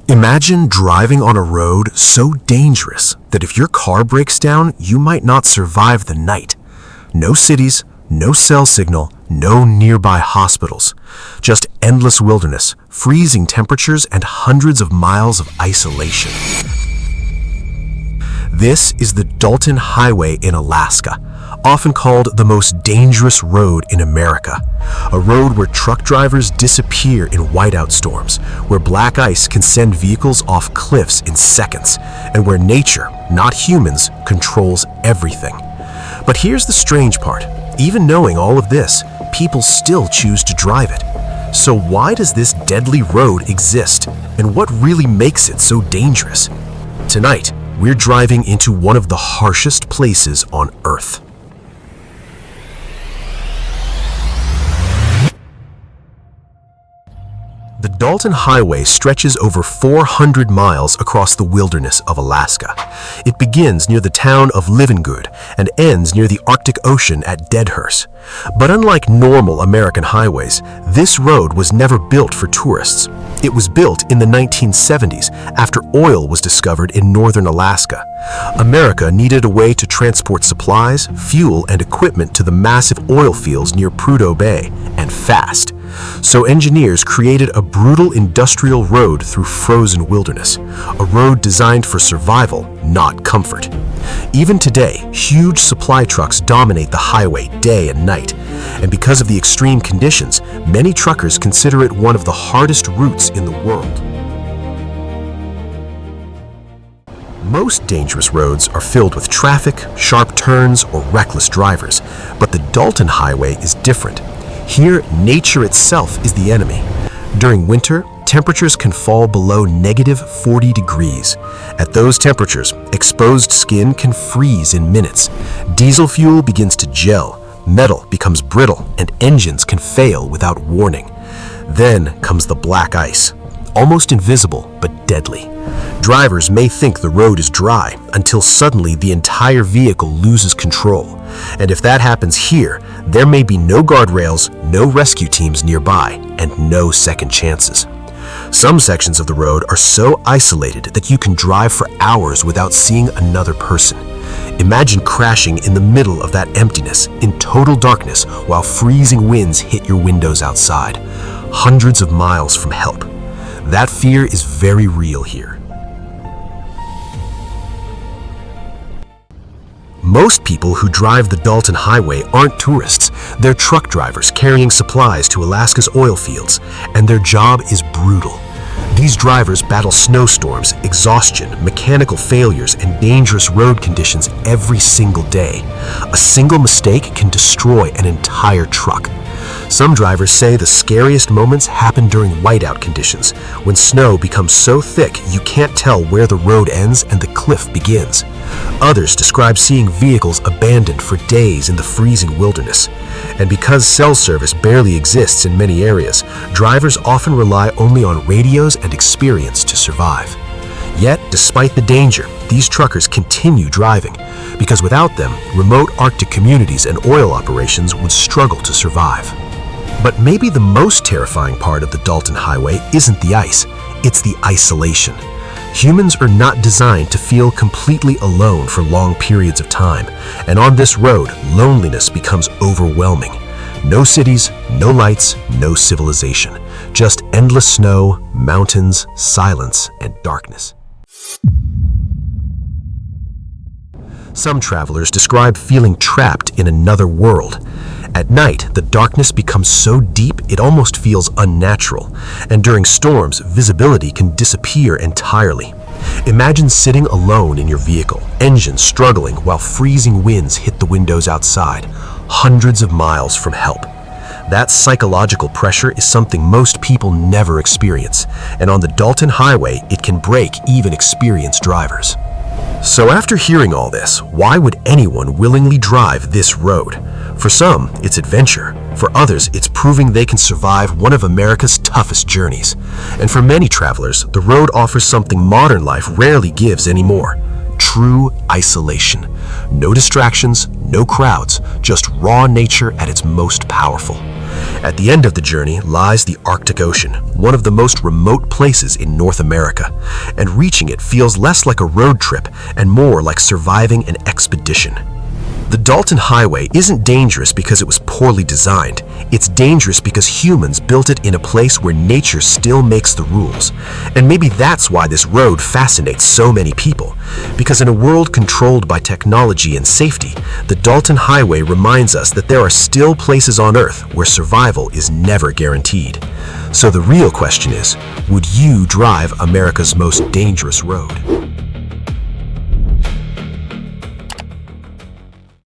Imagine driving on a road so dangerous that if your car breaks down, you might not survive the night. No cities, no cell signal, no nearby hospitals. Just endless wilderness, freezing temperatures, and hundreds of miles of isolation. This is the Dalton Highway in Alaska, often called the most dangerous road in America. A road where truck drivers disappear in whiteout storms, where black ice can send vehicles off cliffs in seconds, and where nature, not humans, controls everything. But here's the strange part. Even knowing all of this, people still choose to drive it. So why does this deadly road exist, and what really makes it so dangerous? Tonight, we're driving into one of the harshest places on Earth. The Dalton Highway stretches over 400 miles across the wilderness of Alaska. It begins near the town of Livingood and ends near the Arctic Ocean at Deadhurst. But unlike normal American highways, this road was never built for tourists. It was built in the 1970s after oil was discovered in northern Alaska. America needed a way to transport supplies, fuel, and equipment to the massive oil fields near Prudhoe Bay, and fast. So engineers created a brutal industrial road through frozen wilderness, a road designed for survival, not comfort. Even today, huge supply trucks dominate the highway day and night, and because of the extreme conditions, many truckers consider it one of the hardest routes in the world. Most dangerous roads are filled with traffic, sharp turns, or reckless drivers, but the Dalton Highway is different. Here, nature itself is the enemy. During winter, temperatures can fall below -40 degrees. At those temperatures, exposed skin can freeze in minutes. Diesel fuel begins to gel, metal becomes brittle, and engines can fail without warning. Then comes the black ice, almost invisible but deadly. Drivers may think the road is dry until suddenly the entire vehicle loses control. And if that happens here, there may be no guardrails, no rescue teams nearby, and no second chances. Some sections of the road are so isolated that you can drive for hours without seeing another person. Imagine crashing in the middle of that emptiness, in total darkness, while freezing winds hit your windows outside, hundreds of miles from help. That fear is very real here. Most people who drive the Dalton Highway aren't tourists. They're truck drivers carrying supplies to Alaska's oil fields, and their job is brutal. These drivers battle snowstorms, exhaustion, mechanical failures, and dangerous road conditions every single day. A single mistake can destroy an entire truck. Some drivers say the scariest moments happen during whiteout conditions, when snow becomes so thick you can't tell where the road ends and the cliff begins. Others describe seeing vehicles abandoned for days in the freezing wilderness. And because cell service barely exists in many areas, drivers often rely only on radios and experience to survive. Yet, despite the danger, these truckers continue driving, because without them, remote Arctic communities and oil operations would struggle to survive. But maybe the most terrifying part of the Dalton Highway isn't the ice, it's the isolation. Humans are not designed to feel completely alone for long periods of time, and on this road, loneliness becomes overwhelming. No cities, no lights, no civilization, just endless snow, mountains, silence, and darkness. Some travelers describe feeling trapped in another world. At night, the darkness becomes so deep it almost feels unnatural, and during storms, visibility can disappear entirely. Imagine sitting alone in your vehicle, engines struggling while freezing winds hit the windows outside, hundreds of miles from help. That psychological pressure is something most people never experience, and on the Dalton Highway, it can break even experienced drivers. So after hearing all this, why would anyone willingly drive this road? For some, it's adventure. For others, it's proving they can survive one of America's toughest journeys. And for many travelers, the road offers something modern life rarely gives anymore: true isolation. No distractions, no crowds, just raw nature at its most powerful. At the end of the journey lies the Arctic Ocean, one of the most remote places in North America, and reaching it feels less like a road trip and more like surviving an expedition. The Dalton Highway isn't dangerous because it was poorly designed. It's dangerous because humans built it in a place where nature still makes the rules. And maybe that's why this road fascinates so many people. Because in a world controlled by technology and safety, the Dalton Highway reminds us that there are still places on Earth where survival is never guaranteed. So the real question is, would you drive America's most dangerous road?